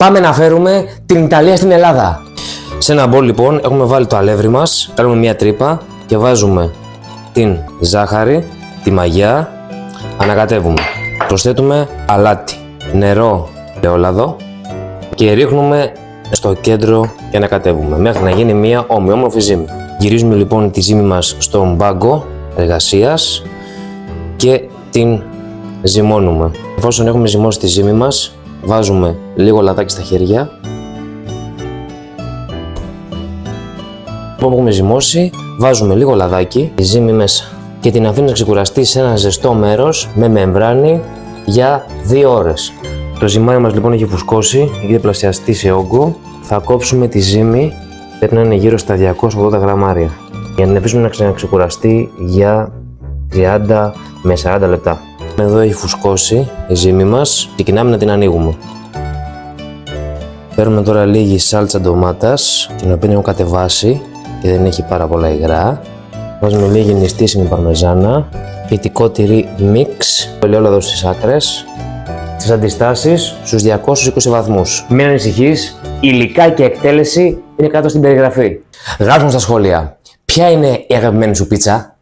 Πάμε να φέρουμε την Ιταλία στην Ελλάδα. Σε ένα μπολ λοιπόν έχουμε βάλει το αλεύρι μας, κάνουμε μια τρύπα και βάζουμε την ζάχαρη, τη μαγιά, ανακατεύουμε. Προσθέτουμε αλάτι, νερό, ελαιόλαδο και ρίχνουμε στο κέντρο και ανακατεύουμε μέχρι να γίνει μια ομοιόμορφη ζύμη. Γυρίζουμε λοιπόν τη ζύμη μας στον πάγκο εργασίας και την ζυμώνουμε. Εφόσον έχουμε ζυμώσει τη ζύμη μας, βάζουμε λίγο λαδάκι στα χέρια. Που έχουμε ζυμώσει, βάζουμε λίγο λαδάκι, τη ζύμη μέσα και την αφήνουμε να ξεκουραστεί σε ένα ζεστό μέρος με μεμβράνη για 2 ώρες. Το ζυμάρι μας λοιπόν έχει φουσκώσει, έχει διπλασιαστεί σε όγκο. Θα κόψουμε τη ζύμη, πρέπει να είναι γύρω στα 280 γραμμάρια για να την αφήσουμε να ξαναξεκουραστεί για 30 με 40 λεπτά. Εδώ έχει φουσκώσει η ζύμη μας, ξεκινάμε να την ανοίγουμε. Παίρνουμε τώρα λίγη σάλτσα ντομάτας, την οποία έχω κατεβάσει και δεν έχει πάρα πολλά υγρά. Βάζουμε λίγη νηστίσιμη παρμεζάνα, φυτικό τυρί μίξ, ελαιόλαδο στις άκρες, τις αντιστάσεις στους 220 βαθμούς. Μην ανησυχείς, υλικά και εκτέλεση είναι κάτω στην περιγραφή. Γράψτε μου στα σχόλια, ποια είναι η αγαπημένη σου πίτσα?